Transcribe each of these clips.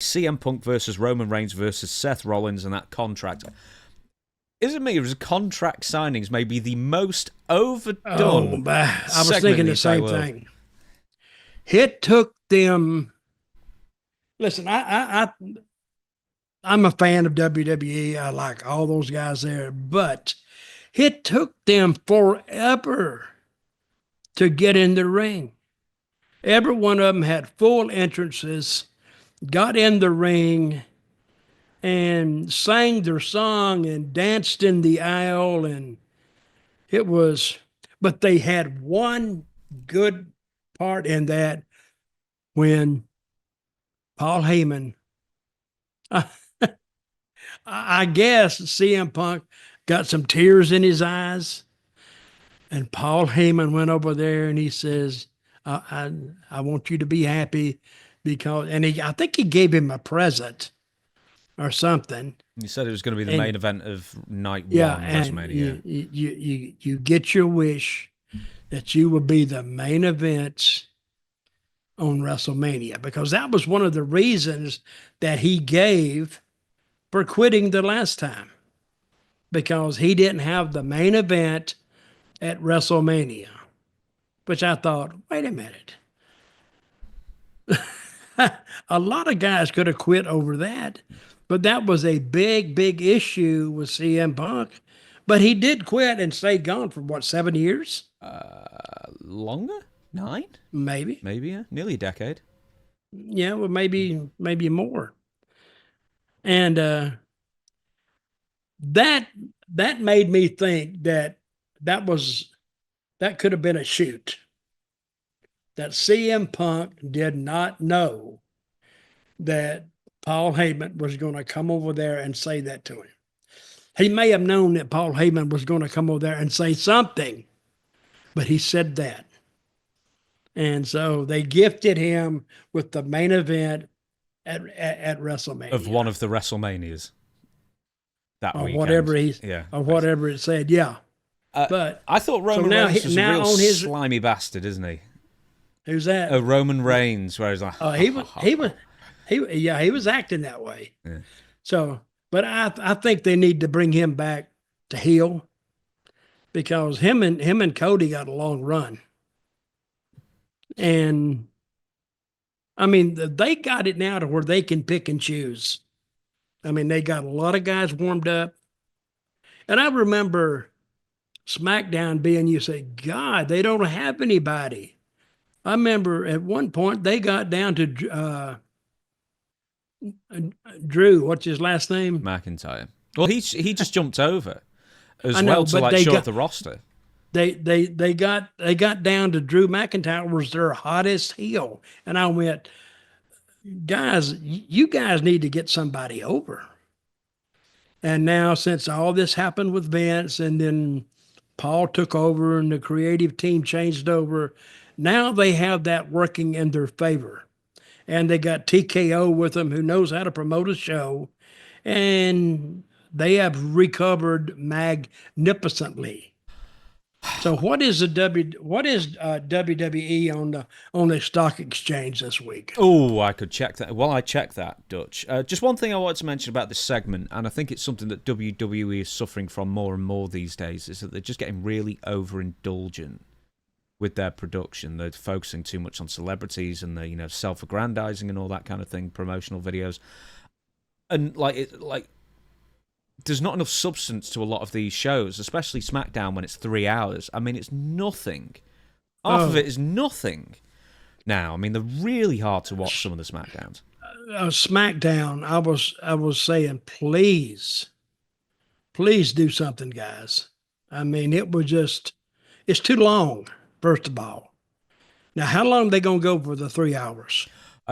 CM Punk versus Roman Reigns versus Seth Rollins and that contract. Isn't me? It was contract signings, maybe the most overdone. I was thinking the same thing. It took them. Listen, I'm a fan of WWE. I like all those guys there, but it took them forever to get in the ring. Every one of them had full entrances, got in the ring, and sang their song and danced in the aisle. And it was, but they had one good part in that when Paul Heyman, I guess CM Punk got some tears in his eyes. And Paul Heyman went over there and he says, I want you to be happy because, and I think he gave him a present or something. You said it was going to be the main event of night one, WrestleMania. You get your wish that you will be the main event on WrestleMania, because that was one of the reasons that he gave for quitting the last time, because he didn't have the main event at WrestleMania, which I thought, wait a minute. A lot of guys could have quit over that, but that was a big, big issue with CM Punk. But he did quit and stay gone for what, 7 years? Longer? 9? Maybe. Maybe, yeah. Nearly a decade. Yeah, well, maybe more. And that made me think that could have been a shoot. That CM Punk did not know that Paul Heyman was going to come over there and say that to him. He may have known that Paul Heyman was going to come over there and say something, but he said that. And so they gifted him with the main event at WrestleMania. Of one of the WrestleManias. That or weekend. Whatever it said, yeah. But I thought Roman Reigns was a real slimy bastard, isn't he? Who's that? Roman Reigns, where he's like, he was acting that way. Yeah. So, but I think they need to bring him back to heel, because him and Cody got a long run. And I mean, they got it now to where they can pick and choose. I mean, they got a lot of guys warmed up. And I remember SmackDown being, you say, God, they don't have anybody. I remember at one point they got down to Drew. What's his last name? McIntyre. Well, he just jumped over as well to like show up the roster. They got down to Drew McIntyre was their hottest heel, and I went, guys, you guys need to get somebody over. And now, since all this happened with Vince, and then Paul took over and the creative team changed over, now they have that working in their favor. And they got TKO with them, who knows how to promote a show, and they have recovered magnificently. So what is WWE on the stock exchange this week? Oh, I could check that. Well, I checked that, Dutch. Just one thing I wanted to mention about this segment, and I think it's something that WWE is suffering from more and more these days, is that they're just getting really overindulgent with their production. They're focusing too much on celebrities and they're, self-aggrandizing and all that kind of thing, promotional videos. And there's not enough substance to a lot of these shows, especially SmackDown when it's 3 hours. I mean, it's nothing. Half of it is nothing now. I mean, they're really hard to watch, some of the SmackDowns. SmackDown, I was saying, please do something, guys. I mean, it's too long, first of all. Now, how long are they going to go for the 3 hours?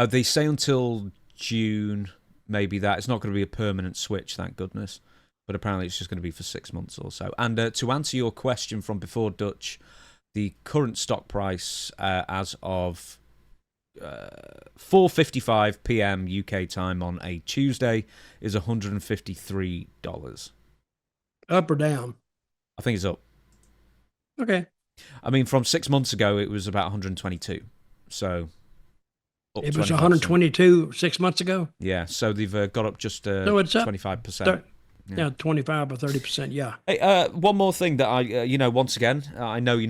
They say until June, maybe that. It's not going to be a permanent switch, thank goodness. But apparently it's just going to be for 6 months or so. And to answer your question from before, Dutch, the current stock price as of 4:55 p.m. UK time on a Tuesday is $153. Up or down? I think it's up. Okay. I mean, from 6 months ago, it was about 122. So up It was 25%. 122 6 months ago. Yeah, so they've got up just So it's up 25%. Yeah, 25 or 30%. Yeah. Hey, one more thing that once again, I know you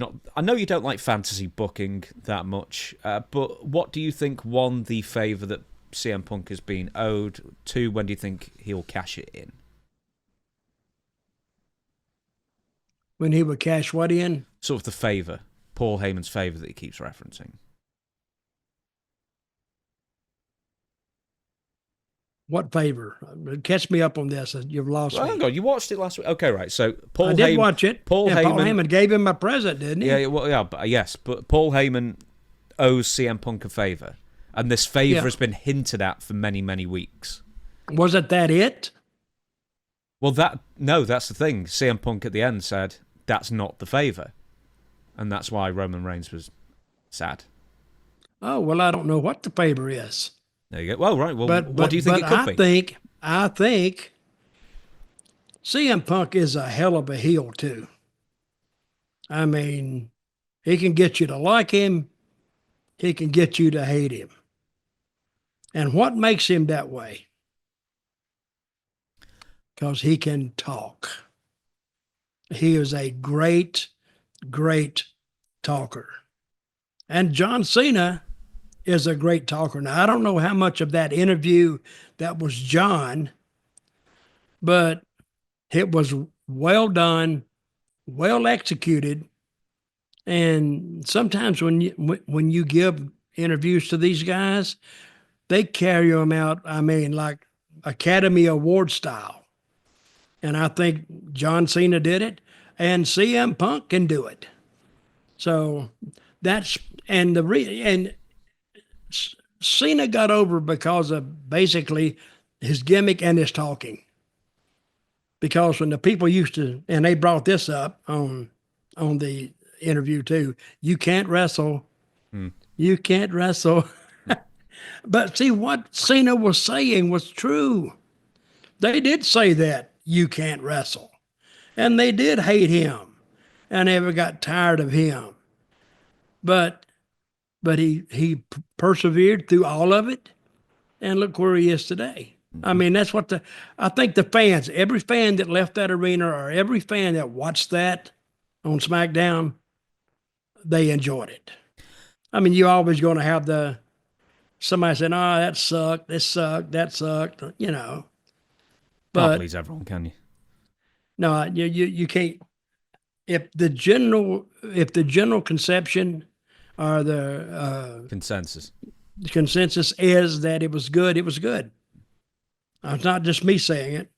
don't like fantasy booking that much, but what do you think won the favour that CM Punk has been owed? Two, when do you think he'll cash it in? When he would cash what in? Sort of the favour, Paul Heyman's favour that he keeps referencing. What favor? Catch me up on this. You've lost me. Hang on, you watched it last week. Okay, right. So Paul I did watch it. Paul Heyman gave him a present, didn't he? Yeah, well, yeah, but Paul Heyman owes CM Punk a favour, and this favour has been hinted at for many, many weeks. Wasn't that it? Well, that's the thing. CM Punk at the end said that's not the favour, and that's why Roman Reigns was sad. Oh well, I don't know what the favor is. There you go. Well, right. Well, what do you think it could be? I think CM Punk is a hell of a heel too. I mean, he can get you to like him. He can get you to hate him. And what makes him that way? Because he can talk. He is a great, great talker. And John Cena is a great talker. Now, I don't know how much of that interview that was John, but it was well done, well executed. And sometimes when you give interviews to these guys, they carry them out, I mean, like Academy Award style. And I think John Cena did it, and CM Punk can do it. So that's, and Cena got over because of basically his gimmick and his talking. Because when the people used to, and they brought this up on the interview too, you can't wrestle. You can't wrestle. But see, what Cena was saying was true. They did say that you can't wrestle. And they did hate him. And they got tired of him. But he persevered through all of it, and look where he is today. I mean, that's what I think the fans, every fan that left that arena or every fan that watched that on SmackDown, they enjoyed it. I mean, you're always going to have somebody saying, "Oh, that sucked, this sucked, that sucked," you know. But can't please everyone, can you? No, you can't. If the general conception or the consensus is that it was good, it was good. It's not just me saying it.